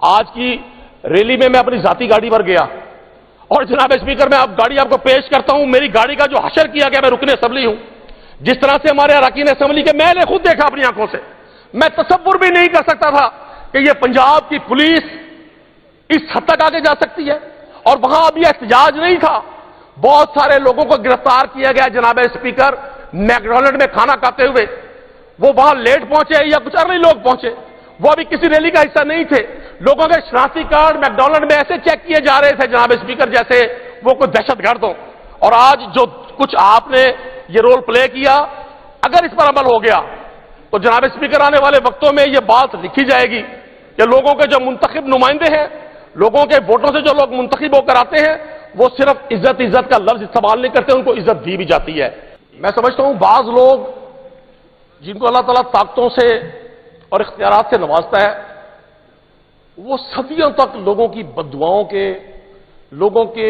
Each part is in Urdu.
آج کی ریلی میں اپنی ذاتی گاڑی پر گیا اور جناب اسپیکر میں گاڑی آپ کو پیش کرتا ہوں. میری گاڑی کا جو حشر کیا گیا, میں رکن اسمبلی ہوں, جس طرح سے ہمارے اراکین اسمبلی کے میں نے خود دیکھا اپنی آنکھوں سے, میں تصور بھی نہیں کر سکتا تھا کہ یہ پنجاب کی پولیس اس حد تک آگے جا سکتی ہے. اور وہاں اب یہ احتجاج نہیں تھا, بہت سارے لوگوں کو گرفتار کیا گیا جناب اسپیکر میکڈونلڈ میں کھانا کھاتے ہوئے. وہ وہاں لیٹ پہنچے یا کچھ ارلی لوگ پہنچے, وہ ابھی کسی ریلی کا حصہ نہیں تھے. لوگوں کے شناختی کارڈ میکڈونلڈ میں ایسے چیک کیے جا رہے تھے جناب اسپیکر جیسے وہ کوئی دہشت گرد ہوں. اور آج جو کچھ آپ نے یہ رول پلے کیا, اگر اس پر عمل ہو گیا تو جناب اسپیکر آنے والے وقتوں میں یہ بات لکھی جائے گی کہ لوگوں کے جو منتخب نمائندے ہیں, لوگوں کے ووٹوں سے جو لوگ منتخب ہو کر آتے ہیں, وہ صرف عزت کا لفظ استعمال نہیں کرتے, ان کو عزت دی بھی جاتی ہے. میں سمجھتا ہوں بعض لوگ جن کو اللہ تعالیٰ طاقتوں سے اور اختیارات سے نوازتا ہے, وہ صدیوں تک لوگوں کی بددعاؤں کے, لوگوں کے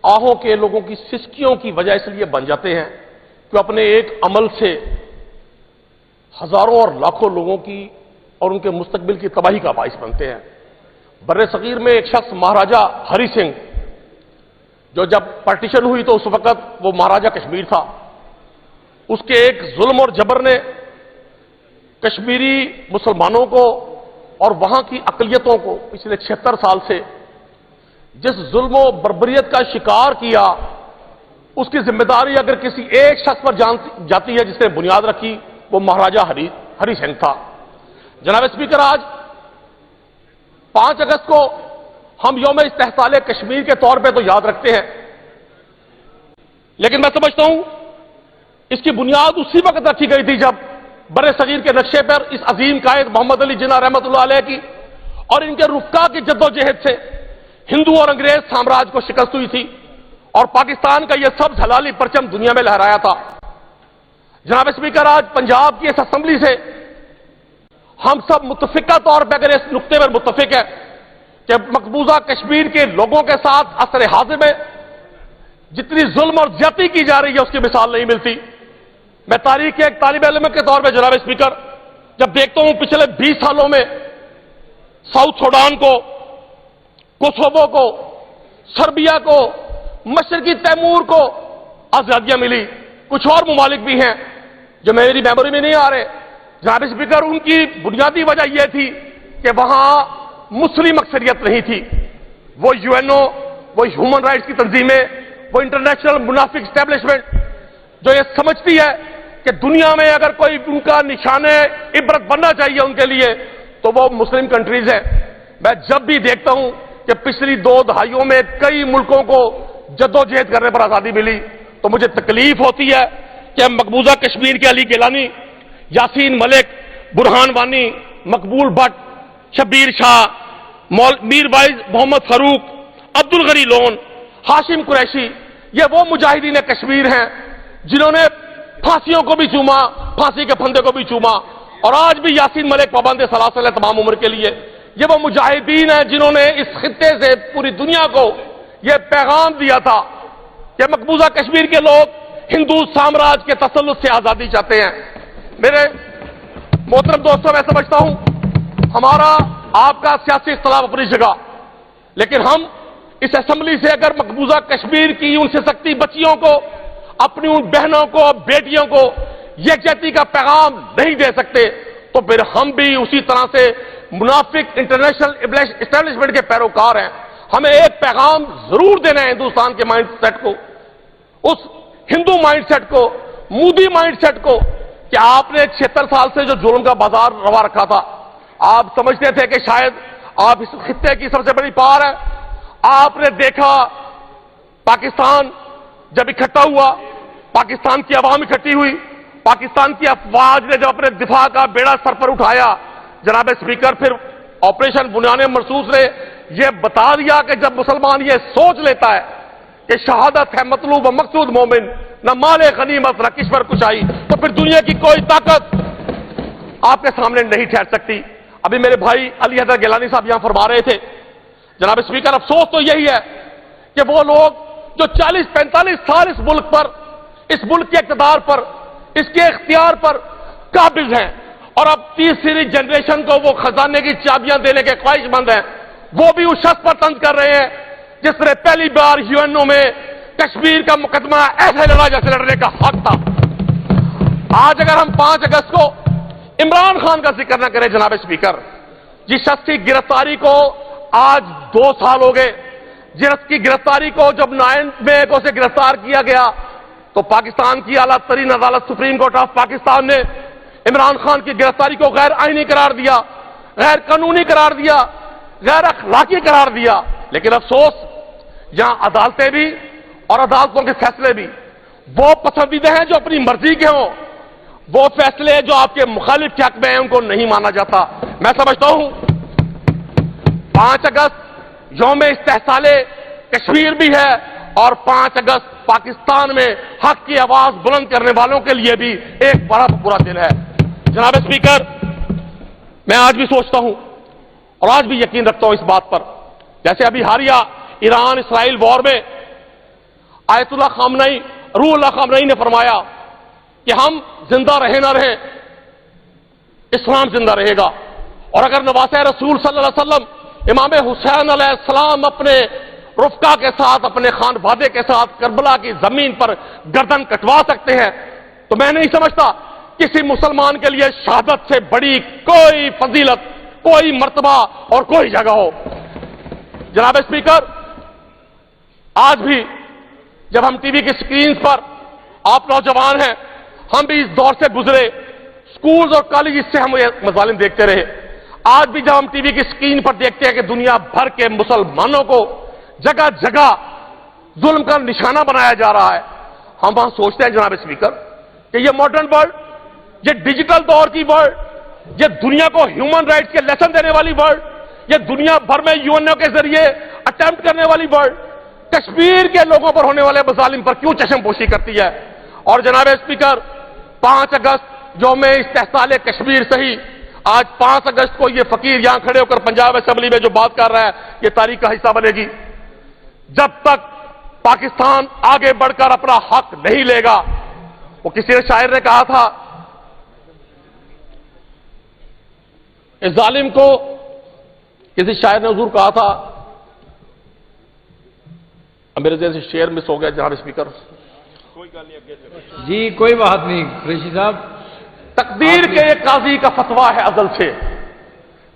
آہوں کے, لوگوں کی سسکیوں کی وجہ اس لیے بن جاتے ہیں کہ اپنے ایک عمل سے ہزاروں اور لاکھوں لوگوں کی اور ان کے مستقبل کی تباہی کا باعث بنتے ہیں. بر صغیر میں ایک شخص مہاراجہ ہری سنگھ, جو جب پارٹیشن ہوئی تو اس وقت وہ مہاراجہ کشمیر تھا, اس کے ایک ظلم اور جبر نے کشمیری مسلمانوں کو اور وہاں کی اقلیتوں کو پچھلے 76 سال سے جس ظلم و بربریت کا شکار کیا, اس کی ذمہ داری اگر کسی ایک شخص پر جاتی ہے جس نے بنیاد رکھی, وہ مہاراجہ ہری سنگھ تھا. جناب اسپیکر, آج 5 اگست کو ہم یوم استحصال کشمیر کے طور پہ تو یاد رکھتے ہیں, لیکن میں سمجھتا ہوں اس کی بنیاد اسی وقت رکھی گئی تھی جب بر صغیر کے نقشے پر اس عظیم قائد محمد علی جناح رحمۃ اللہ علیہ کی اور ان کے رفقا کی جدوجہد سے ہندو اور انگریز سامراج کو شکست ہوئی تھی اور پاکستان کا یہ سبز حلالی پرچم دنیا میں لہرایا تھا. جناب اسپیکر, آج پنجاب کی اس اسمبلی سے ہم سب متفقہ طور پہ اگر اس نقطے پر متفق ہیں کہ مقبوضہ کشمیر کے لوگوں کے ساتھ عصر حاضر میں جتنی ظلم اور زیادتی کی جا رہی ہے اس کی مثال نہیں ملتی. میں تاریخ کے ایک طالب علم کے طور پہ جناب اسپیکر جب دیکھتا ہوں پچھلے 20 سالوں میں ساؤتھ سوڈان کو, کوسوو کو, سربیا کو, مشرقی تیمور کو آزادیاں ملی, کچھ اور ممالک بھی ہیں جو میری میموری میں نہیں آ رہے. جناب اسپیکر, ان کی بنیادی وجہ یہ تھی کہ وہاں مسلم اکثریت نہیں تھی. وہ یو وہ ہیومن رائٹس کی تنظیمیں, وہ انٹرنیشنل منافق اسٹیبلشمنٹ جو یہ سمجھتی ہے کہ دنیا میں اگر کوئی ان کا نشان عبرت بننا چاہیے ان کے لیے تو وہ مسلم کنٹریز ہیں. میں جب بھی دیکھتا ہوں کہ پچھلی 2 دہائیوں میں کئی ملکوں کو جدوجہد کرنے پر آزادی ملی تو مجھے تکلیف ہوتی ہے کہ مقبوضہ کشمیر کے علی گیلانی, یاسین ملک, برہان وانی, مقبول بٹ, شبیر شاہ, میر وائز محمد فاروق, عبد الغنی لون, ہاشم قریشی, یہ وہ مجاہدین کشمیر ہیں جنہوں نے پھانسیوں کو بھی چوما, پھانسی کے پھندے کو بھی چوما, اور آج بھی یاسین ملک پابند سلاسل ہے تمام عمر کے لیے. یہ وہ مجاہدین ہیں جنہوں نے اس خطے سے پوری دنیا کو یہ پیغام دیا تھا کہ مقبوضہ کشمیر کے لوگ ہندو سامراج کے تسلط سے آزادی چاہتے ہیں. میرے محترم دوستوں, میں سمجھتا ہوں ہمارا آپ کا سیاسی اختلاف اپنی جگہ, لیکن ہم اس اسمبلی سے اگر مقبوضہ کشمیر کی ان سے سکتی بچیوں کو, اپنی ان بہنوں کو, بیٹیوں کو یکجہتی کا پیغام نہیں دے سکتے تو پھر ہم بھی اسی طرح سے منافق انٹرنیشنل اسٹیبلشمنٹ کے پیروکار ہیں. ہمیں ایک پیغام ضرور دینا ہے ہندوستان کے مائنڈ سیٹ کو, اس ہندو مائنڈ سیٹ کو, مودی مائنڈ سیٹ کو, کہ آپ نے 76 سال سے جو ظلم کا بازار روا رکھا تھا, آپ سمجھتے تھے کہ شاید آپ اس خطے کی سب سے بڑی پار ہے. آپ نے دیکھا پاکستان جب اکٹھا ہوا, پاکستان کی عوام اکٹھی ہوئی, پاکستان کی افواج نے جب اپنے دفاع کا بیڑا سر پر اٹھایا, جناب اسپیکر پھر آپریشن بنیان مرصوص نے یہ بتا دیا کہ جب مسلمان یہ سوچ لیتا ہے کہ شہادت ہے مطلوب و مقصود مومن, نہ مال غنیمت نہ کشور کشائی, تو پھر دنیا کی کوئی طاقت آپ کے سامنے نہیں ٹھہر سکتی. ابھی میرے بھائی علی حیدر گیلانی صاحب یہاں فرما رہے تھے, جناب اسپیکر افسوس تو یہی ہے کہ وہ لوگ جو 40-45 سال اس ملک پر, اس ملک کے اقتدار پر, اس کے اختیار پر قابض ہیں, اور اب تیسری جنریشن کو وہ خزانے کی چابیاں دینے کے خواہش مند ہیں، وہ بھی اس شخص پر طنز کر رہے ہیں جس نے پہلی بار UN میں کشمیر کا مقدمہ ایسے لڑا جیسے لڑنے کا حق تھا۔ آج اگر ہم 5 اگست کو عمران خان کا ذکر نہ کریں جناب اسپیکر، جس شخص کی گرفتاری کو آج 2 سال ہو گئے، جس کی گرفتاری کو جب 9 مئی کو سے گرفتار کیا گیا تو پاکستان کی اعلیٰ ترین عدالت سپریم کورٹ آف پاکستان نے عمران خان کی گرفتاری کو غیر آئینی قرار دیا، غیر قانونی قرار دیا، غیر اخلاقی قرار دیا۔ لیکن افسوس، یہاں عدالتیں بھی اور عدالتوں کے فیصلے بھی وہ پسندیدہ ہیں جو اپنی مرضی کے ہوں، وہ فیصلے جو آپ کے مخالف کے حق میں ہیں ان کو نہیں مانا جاتا۔ میں سمجھتا ہوں 5 اگست یوم استحصال کشمیر بھی ہے، اور 5 اگست پاکستان میں حق کی آواز بلند کرنے والوں کے لیے بھی ایک بڑا برا دن ہے۔ جناب اسپیکر، میں آج بھی سوچتا ہوں اور آج بھی یقین رکھتا ہوں اس بات پر، جیسے ابھی حالیہ ایران اسرائیل وار میں آیت اللہ خامنئی، روح اللہ خامنئی نے فرمایا کہ ہم زندہ رہے نہ رہیں، اسلام زندہ رہے گا۔ اور اگر نواسہ رسول صلی اللہ علیہ وسلم امام حسین علیہ السلام اپنے رفقا کے ساتھ، اپنے خانوادے کے ساتھ کربلا کی زمین پر گردن کٹوا سکتے ہیں تو میں نہیں سمجھتا کسی مسلمان کے لیے شہادت سے بڑی کوئی فضیلت، کوئی مرتبہ اور کوئی جگہ ہو۔ جناب اسپیکر، آج بھی جب ہم ٹی وی کی سکرینز پر، آپ نوجوان ہیں، ہم بھی اس دور سے گزرے، سکولز اور کالجز سے ہم یہ مظالم دیکھتے رہے۔ آج بھی جب ہم ٹی وی کی سکرین پر دیکھتے ہیں کہ دنیا بھر کے مسلمانوں کو جگہ جگہ ظلم کا نشانہ بنایا جا رہا ہے، ہم وہاں سوچتے ہیں جناب اسپیکر کہ یہ ماڈرن ورلڈ، یہ ڈیجیٹل دور کی ورلڈ، یہ دنیا کو ہیومن رائٹس کے لیسن دینے والی ورلڈ، یہ دنیا بھر میں UN کے ذریعے اٹیمپٹ کرنے والی ورلڈ کشمیر کے لوگوں پر ہونے والے مظالم پر کیوں چشم پوشی کرتی ہے؟ اور جناب اسپیکر، 5 اگست یوم استحصال کشمیر سے ہی آج 5 اگست کو یہ فقیر یہاں کھڑے ہو کر پنجاب اسمبلی میں جو بات کر رہا ہے یہ تاریخ کا حصہ بنے گی۔ جب تک پاکستان آگے بڑھ کر اپنا حق نہیں لے گا، وہ کسی نے شاعر نے کہا تھا، اس ظالم کو، کسی شاعر نے حضور کہا تھا، میرے ذہن سے شعر مس ہو گیا جناب اسپیکر۔ جی کوئی بات نہیں قریشی صاحب۔ تقدیر کے قاضی کا فتویٰ ہے ازل سے،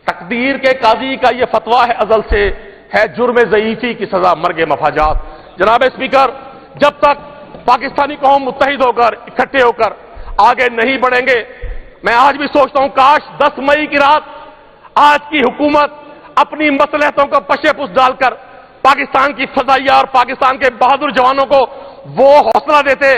تقدیر کے قاضی کا یہ فتویٰ ہے ازل سے، ہے جرم ضعیفی کی سزا مرگ مفاجات۔ جناب اسپیکر، جب تک پاکستانی قوم متحد ہو کر، اکٹھے ہو کر آگے نہیں بڑھیں گے، میں آج بھی سوچتا ہوں کاش 10 مئی کی رات آج کی حکومت اپنی مصلحتوں کو پشے پش ڈال کر پاکستان کی فضائیہ اور پاکستان کے بہادر جوانوں کو وہ حوصلہ دیتے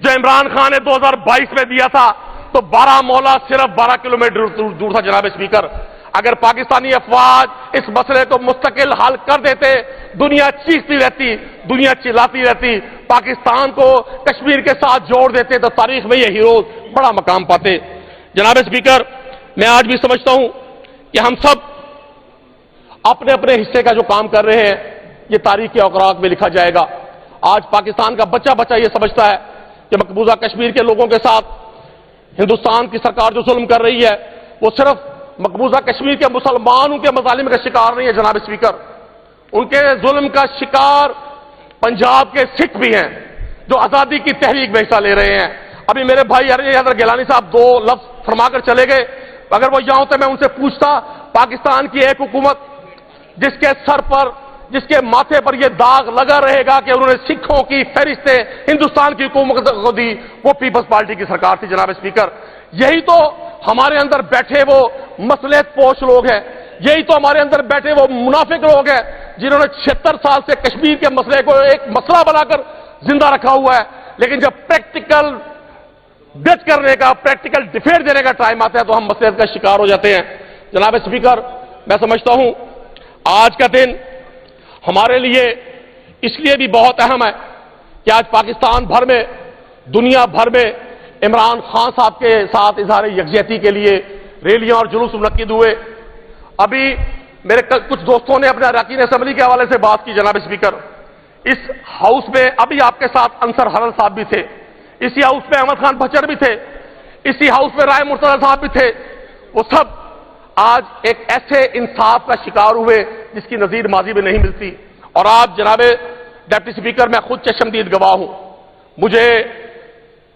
جو عمران خان نے 2022 میں دیا تھا، تو بارہ مولا صرف 12 کلومیٹر دور تھا۔ جناب اسپیکر، اگر پاکستانی افواج اس مسئلے کو مستقل حل کر دیتے، دنیا چیختی رہتی، دنیا چلاتی رہتی، پاکستان کو کشمیر کے ساتھ جوڑ دیتے تو تاریخ میں یہ ہیروز بڑا مقام پاتے۔ جناب اسپیکر، میں آج بھی سمجھتا ہوں کہ ہم سب اپنے اپنے حصے کا جو کام کر رہے ہیں یہ تاریخ کے اوراق میں لکھا جائے گا۔ آج پاکستان کا بچہ بچہ یہ سمجھتا ہے کہ مقبوضہ کشمیر کے لوگوں کے ساتھ ہندوستان کی سرکار جو ظلم کر رہی ہے وہ صرف مقبوضہ کشمیر کے مسلمانوں کے مظالم کا شکار نہیں ہے۔ جناب اسپیکر، ان کے ظلم کا شکار پنجاب کے سکھ بھی ہیں جو آزادی کی تحریک میں حصہ لے رہے ہیں۔ ابھی میرے بھائی حیدر گیلانی صاحب 2 لفظ فرما کر چلے گئے، اگر وہ یہاں ہوتے میں ان سے پوچھتا، پاکستان کی ایک حکومت جس کے سر پر، جس کے ماتھے پر یہ داغ لگا رہے گا کہ انہوں نے سکھوں کی فہرستیں ہندوستان کی حکومت کو دی، وہ پیپلز پارٹی کی سرکار تھی۔ جناب اسپیکر، یہی تو ہمارے اندر بیٹھے وہ مصلحت پوش لوگ ہیں، یہی تو ہمارے اندر بیٹھے وہ منافق لوگ ہیں جنہوں نے 76 سال سے کشمیر کے مسئلے کو ایک مسئلہ بنا کر زندہ رکھا ہوا ہے، لیکن جب پریکٹیکل ڈچ کرنے کا، پریکٹیکل ڈیفینس دینے کا ٹائم آتا ہے تو ہم مصلحت کا شکار ہو جاتے ہیں۔ جناب اسپیکر، میں سمجھتا ہوں آج کا دن ہمارے لیے اس لیے بھی بہت اہم ہے کہ آج پاکستان بھر میں، دنیا بھر میں عمران خان صاحب کے ساتھ اظہار یکجہتی کے لیے ریلیاں اور جلوس منعقد ہوئے۔ ابھی میرے کچھ دوستوں نے اپنے اراکین اسمبلی کے حوالے سے بات کی۔ جناب اسپیکر، اس ہاؤس میں ابھی آپ کے ساتھ انصر حرل صاحب بھی تھے، اسی ہاؤس میں احمد خان بچر بھی تھے، اسی ہاؤس میں رائے مرتضی صاحب بھی تھے، وہ سب آج ایک ایسے انصاف کا شکار ہوئے جس کی نظیر ماضی میں نہیں ملتی۔ اور آپ جناب ڈپٹی اسپیکر، میں خود چشمدید گواہ ہوں، مجھے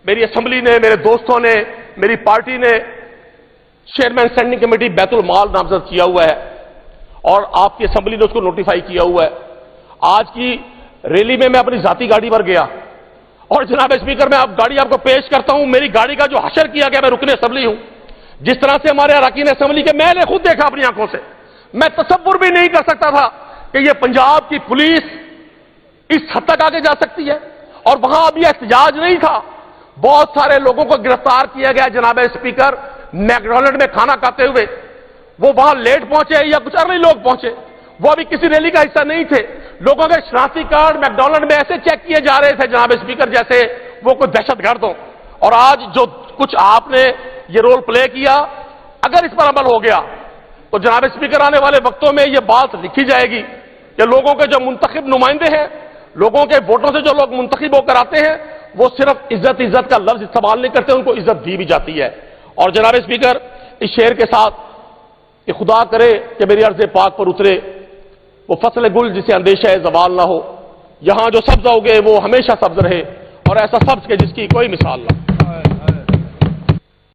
میری اسمبلی نے، میرے دوستوں نے، میری پارٹی نے چیئرمین اسٹینڈنگ کمیٹی بیت المال نامزد کیا ہوا ہے اور آپ کی اسمبلی نے اس کو نوٹیفائی کیا ہوا ہے۔ آج کی ریلی میں اپنی ذاتی گاڑی پر گیا اور جناب اسپیکر میں گاڑی آپ کو پیش کرتا ہوں، میری گاڑی کا جو حشر کیا گیا، میں رکن اسمبلی ہوں، جس طرح سے ہمارے اراکین اسمبلی کے، میں نے خود دیکھا اپنی آنکھوں سے، میں تصور بھی نہیں کر سکتا تھا کہ یہ پنجاب کی پولیس اس حد تک آگے جا سکتی ہے۔ اور وہاں اب یہ احتجاج نہیں تھا، بہت سارے لوگوں کو گرفتار کیا گیا جناب اسپیکر میکڈونلڈ میں کھانا کھاتے ہوئے، وہ وہاں لیٹ پہنچے یا کچھ ارلی لوگ پہنچے، وہ ابھی کسی ریلی کا حصہ نہیں تھے، لوگوں کے شناختی کارڈ میکڈونلڈ میں ایسے چیک کیے جا رہے تھے جناب اسپیکر جیسے وہ کوئی دہشت گرد ہو۔ اور آج جو کچھ آپ نے یہ رول پلے کیا، اگر اس پر عمل ہو گیا تو جناب اسپیکر آنے والے وقتوں میں یہ بات لکھی جائے گی کہ لوگوں کے جو منتخب نمائندے ہیں، لوگوں کے ووٹوں سے جو لوگ منتخب ہو کر آتے ہیں، وہ صرف عزت کا لفظ استعمال نہیں کرتے، ان کو عزت دی بھی جاتی ہے۔ اور جناب اسپیکر، اس شعر کے ساتھ کہ خدا کرے کہ میری عرض پاک پر اترے وہ فصل گل جسے اندیشہ زوال نہ ہو، یہاں جو سبز اگے وہ ہمیشہ سبز رہے، اور ایسا سبز کے جس کی کوئی مثال نہ ہو۔